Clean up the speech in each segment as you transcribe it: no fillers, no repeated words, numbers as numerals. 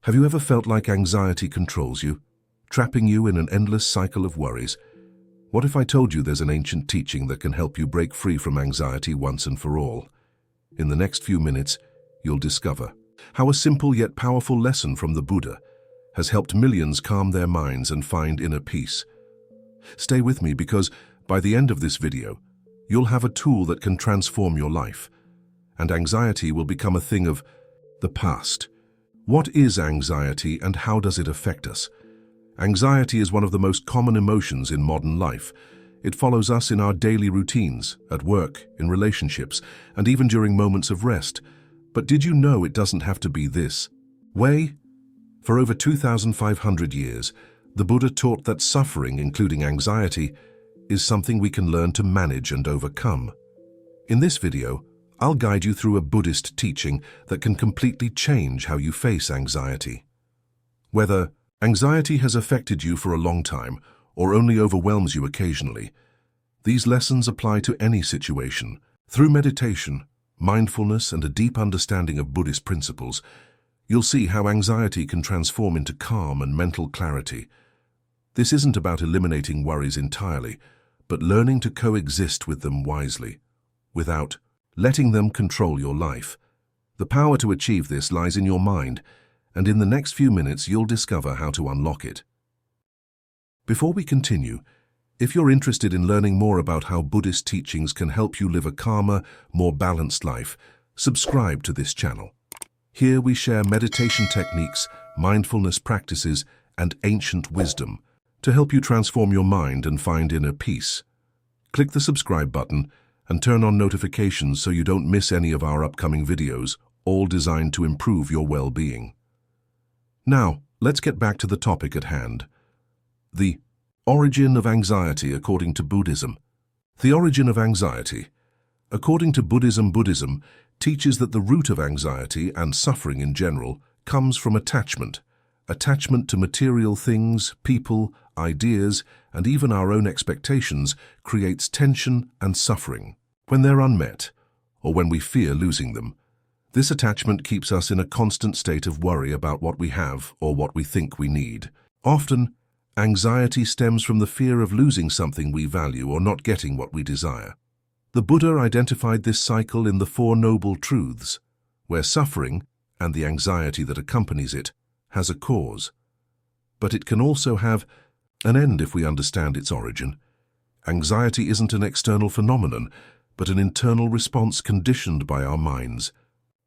Have you ever felt like anxiety controls you, trapping you in an endless cycle of worries? What if I told you there's an ancient teaching that can help you break free from anxiety once and for all? In the next few minutes, you'll discover how a simple yet powerful lesson from the Buddha has helped millions calm their minds and find inner peace. Stay with me because by the end of this video, you'll have a tool that can transform your life, and anxiety will become a thing of the past. What is anxiety and how does it affect us? Anxiety is one of the most common emotions in modern life. It follows us in our daily routines, at work, in relationships, and even during moments of rest. But did you know it doesn't have to be this way? For over 2,500 years, the Buddha taught that suffering, including anxiety, is something we can learn to manage and overcome. In this video, I'll guide you through a Buddhist teaching that can completely change how you face anxiety. Whether anxiety has affected you for a long time or only overwhelms you occasionally, these lessons apply to any situation. Through meditation, mindfulness, and a deep understanding of Buddhist principles, you'll see how anxiety can transform into calm and mental clarity. This isn't about eliminating worries entirely, but learning to coexist with them wisely, without letting them control your life. The power to achieve this lies in your mind, and in the next few minutes you'll discover how to unlock it. Before we continue, if you're interested in learning more about how Buddhist teachings can help you live a calmer, more balanced life, subscribe to this channel. Here we share meditation techniques, mindfulness practices, and ancient wisdom to help you transform your mind and find inner peace. Click the subscribe button and turn on notifications so you don't miss any of our upcoming videos, all designed to improve your well-being. Now, let's get back to the topic at hand. The origin of anxiety according to Buddhism. The origin of anxiety. According to Buddhism, Buddhism teaches that the root of anxiety and suffering in general comes from attachment. Attachment to material things, people, ideas, and even our own expectations creates tension and suffering. When they're unmet, or when we fear losing them, this attachment keeps us in a constant state of worry about what we have or what we think we need. Often, anxiety stems from the fear of losing something we value or not getting what we desire. The Buddha identified this cycle in the Four Noble Truths, where suffering, and the anxiety that accompanies it, has a cause. But it can also have an end if we understand its origin. Anxiety isn't an external phenomenon, but an internal response conditioned by our minds.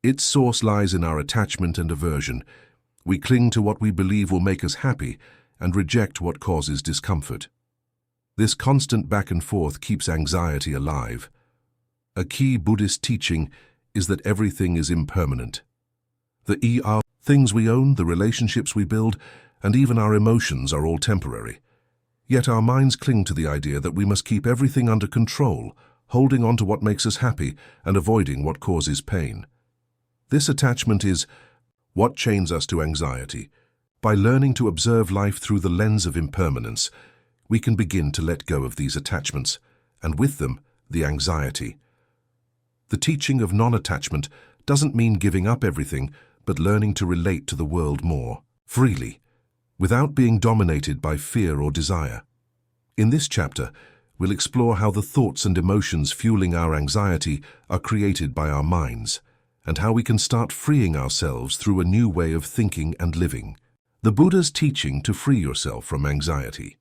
Its source lies in our attachment and aversion. We cling to what we believe will make us happy and reject what causes discomfort. This constant back and forth keeps anxiety alive. A key Buddhist teaching is that everything is impermanent. The things we own, the relationships we build, and even our emotions are all temporary. Yet our minds cling to the idea that we must keep everything under control, holding on to what makes us happy and avoiding what causes pain. This attachment is what chains us to anxiety. By learning to observe life through the lens of impermanence, we can begin to let go of these attachments, and with them, the anxiety. The teaching of non-attachment doesn't mean giving up everything, but learning to relate to the world more freely, without being dominated by fear or desire. In this chapter, we'll explore how the thoughts and emotions fueling our anxiety are created by our minds, and how we can start freeing ourselves through a new way of thinking and living. The Buddha's teaching to free yourself from anxiety.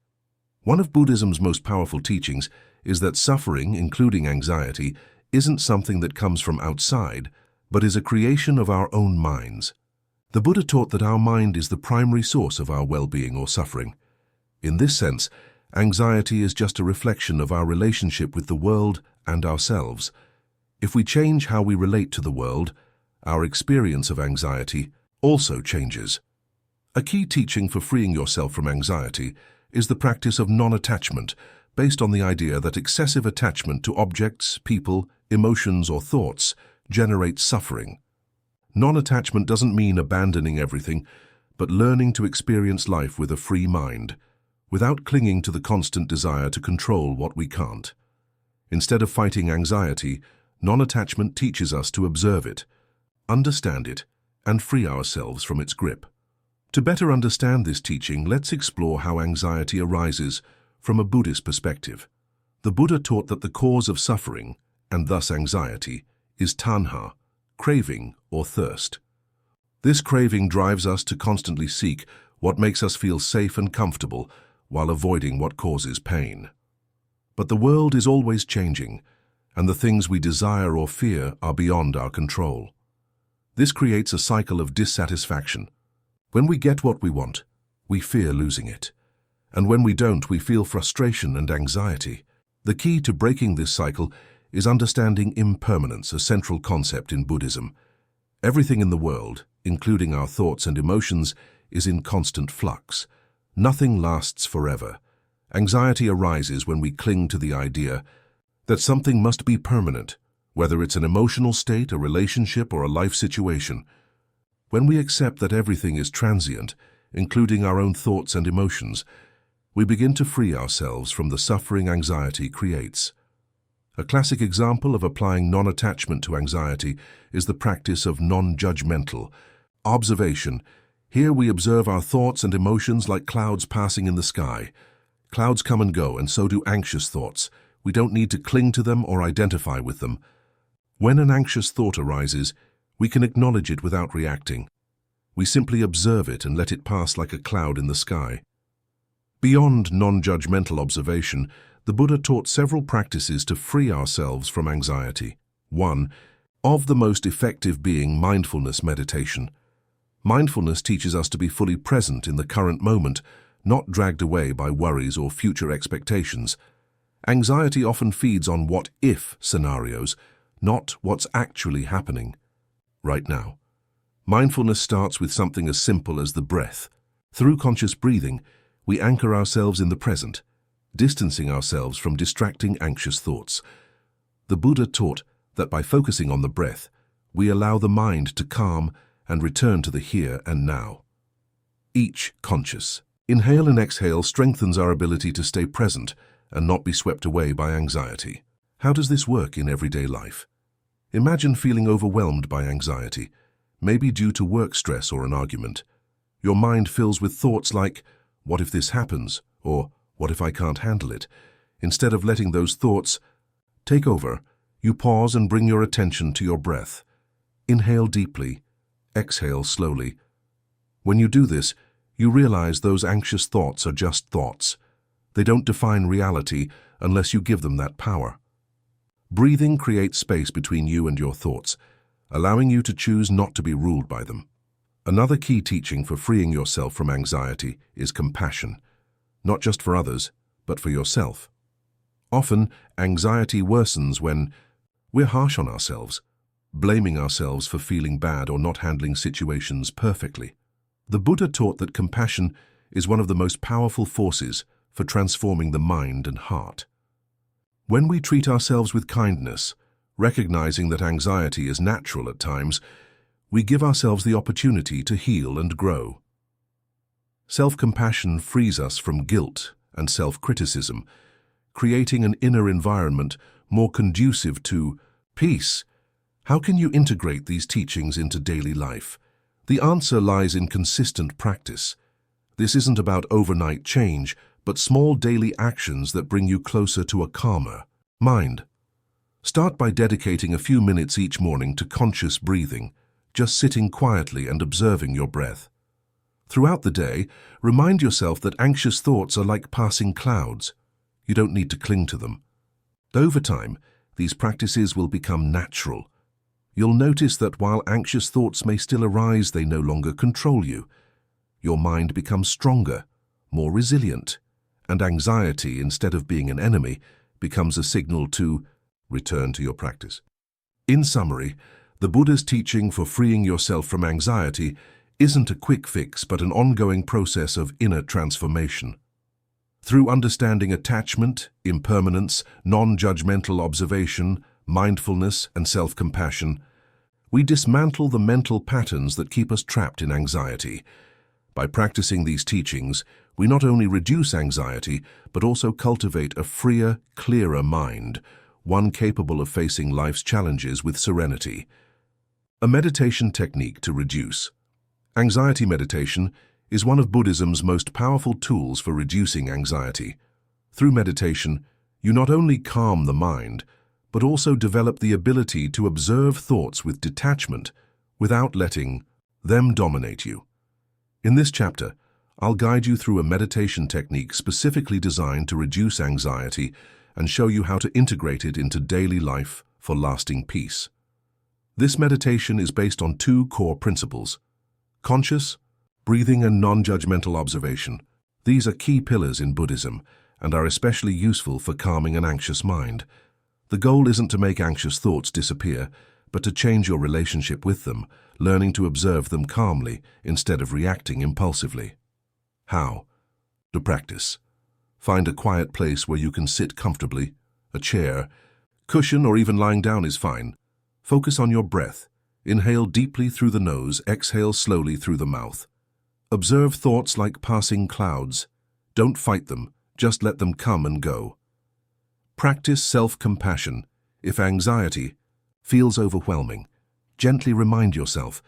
One of Buddhism's most powerful teachings is that suffering, including anxiety, isn't something that comes from outside, but is a creation of our own minds. The Buddha taught that our mind is the primary source of our well-being or suffering. In this sense, anxiety is just a reflection of our relationship with the world and ourselves. If we change how we relate to the world, our experience of anxiety also changes. A key teaching for freeing yourself from anxiety is the practice of non-attachment, based on the idea that excessive attachment to objects, people, emotions, or thoughts generates suffering. Non-attachment doesn't mean abandoning everything, but learning to experience life with a free mind, without clinging to the constant desire to control what we can't. Instead of fighting anxiety, non-attachment teaches us to observe it, understand it, and free ourselves from its grip. To better understand this teaching, let's explore how anxiety arises from a Buddhist perspective. The Buddha taught that the cause of suffering, and thus anxiety, is tanha, craving or thirst. This craving drives us to constantly seek what makes us feel safe and comfortable while avoiding what causes pain. But the world is always changing, and the things we desire or fear are beyond our control. This creates a cycle of dissatisfaction. When we get what we want, we fear losing it. And when we don't, we feel frustration and anxiety. The key to breaking this cycle is understanding impermanence, a central concept in Buddhism. Everything in the world, including our thoughts and emotions, is in constant flux. Nothing lasts forever. Anxiety arises when we cling to the idea that something must be permanent, whether it's an emotional state, a relationship, or a life situation. When we accept that everything is transient, including our own thoughts and emotions, we begin to free ourselves from the suffering anxiety creates. A classic example of applying non-attachment to anxiety is the practice of non-judgmental observation. Here we observe our thoughts and emotions like clouds passing in the sky. Clouds come and go, and so do anxious thoughts. We don't need to cling to them or identify with them. When an anxious thought arises, we can acknowledge it without reacting. We simply observe it and let it pass like a cloud in the sky. Beyond non-judgmental observation, the Buddha taught several practices to free ourselves from anxiety. 1. Of the most effective being mindfulness meditation. Mindfulness teaches us to be fully present in the current moment, not dragged away by worries or future expectations. Anxiety often feeds on what-if scenarios, not what's actually happening right now. Mindfulness starts with something as simple as the breath. Through conscious breathing, we anchor ourselves in the present, distancing ourselves from distracting, anxious thoughts. The Buddha taught that by focusing on the breath, we allow the mind to calm and return to the here and now. Each conscious inhale and exhale strengthens our ability to stay present and not be swept away by anxiety. How does this work in everyday life? Imagine feeling overwhelmed by anxiety, maybe due to work stress or an argument. Your mind fills with thoughts like, "What if this happens?" or "What if I can't handle it?" Instead of letting those thoughts take over, you pause and bring your attention to your breath. Inhale deeply, exhale slowly. When you do this, you realize those anxious thoughts are just thoughts. They don't define reality unless you give them that power. Breathing creates space between you and your thoughts, allowing you to choose not to be ruled by them. Another key teaching for freeing yourself from anxiety is compassion, not just for others, but for yourself. Often, anxiety worsens when we're harsh on ourselves, blaming ourselves for feeling bad or not handling situations perfectly. The Buddha taught that compassion is one of the most powerful forces for transforming the mind and heart. When we treat ourselves with kindness, recognizing that anxiety is natural at times, we give ourselves the opportunity to heal and grow. Self-compassion frees us from guilt and self-criticism, creating an inner environment more conducive to peace. How can you integrate these teachings into daily life? The answer lies in consistent practice. This isn't about overnight change, but small daily actions that bring you closer to a calmer mind. Start by dedicating a few minutes each morning to conscious breathing, just sitting quietly and observing your breath. Throughout the day, remind yourself that anxious thoughts are like passing clouds. You don't need to cling to them. Over time, these practices will become natural. You'll notice that while anxious thoughts may still arise, they no longer control you. Your mind becomes stronger, more resilient, and anxiety, instead of being an enemy, becomes a signal to return to your practice. In summary, the Buddha's teaching for freeing yourself from anxiety isn't a quick fix, but an ongoing process of inner transformation. Through understanding attachment, impermanence, non-judgmental observation, mindfulness, and self-compassion, we dismantle the mental patterns that keep us trapped in anxiety. By practicing these teachings, we not only reduce anxiety, but also cultivate a freer, clearer mind, one capable of facing life's challenges with serenity. A meditation technique to reduce anxiety. Meditation is one of Buddhism's most powerful tools for reducing anxiety. Through meditation, you not only calm the mind, but also develop the ability to observe thoughts with detachment without letting them dominate you. In this chapter, I'll guide you through a meditation technique specifically designed to reduce anxiety and show you how to integrate it into daily life for lasting peace. This meditation is based on two core principles: conscious breathing and non-judgmental observation. These are key pillars in Buddhism and are especially useful for calming an anxious mind. The goal isn't to make anxious thoughts disappear, but to change your relationship with them, learning to observe them calmly instead of reacting impulsively. How? To practice. Find a quiet place where you can sit comfortably. A chair, cushion, or even lying down is fine. Focus on your breath. Inhale deeply through the nose, exhale slowly through the mouth. Observe thoughts like passing clouds. Don't fight them, just let them come and go. Practice self-compassion. If anxiety feels overwhelming, gently remind yourself,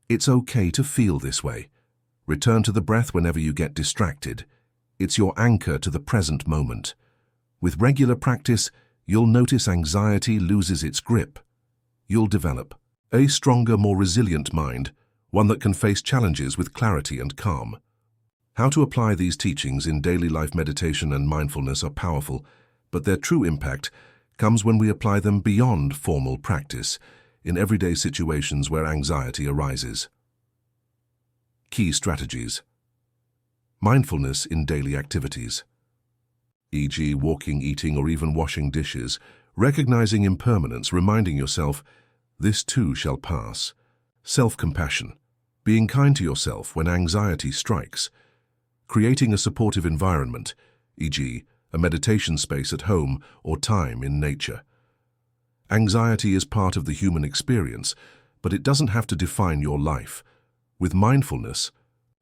it's okay to feel this way. Return to the breath whenever you get distracted. It's your anchor to the present moment. With regular practice, you'll notice anxiety loses its grip. You'll develop a stronger, more resilient mind, one that can face challenges with clarity and calm. How to apply these teachings in daily life meditation and mindfulness are powerful, but their true impact comes when we apply them beyond formal practice, in everyday situations where anxiety arises. Key strategies. Mindfulness in daily activities, e.g. walking, eating, or even washing dishes, recognizing impermanence, reminding yourself, this too shall pass. Self-compassion, being kind to yourself when anxiety strikes. Creating a supportive environment, e.g. a meditation space at home or time in nature. Anxiety is part of the human experience, but it doesn't have to define your life. With mindfulness,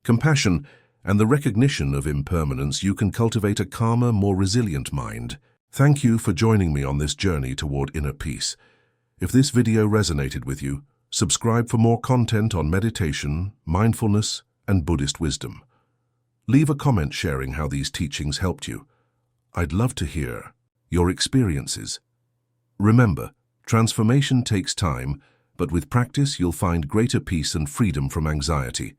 compassion, and the recognition of impermanence, you can cultivate a calmer, more resilient mind. Thank you for joining me on this journey toward inner peace. If this video resonated with you, subscribe for more content on meditation, mindfulness, and Buddhist wisdom. Leave a comment sharing how these teachings helped you. I'd love to hear your experiences. Remember, transformation takes time, but with practice you'll find greater peace and freedom from anxiety.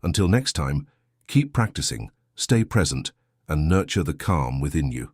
Until next time, keep practicing, stay present, and nurture the calm within you.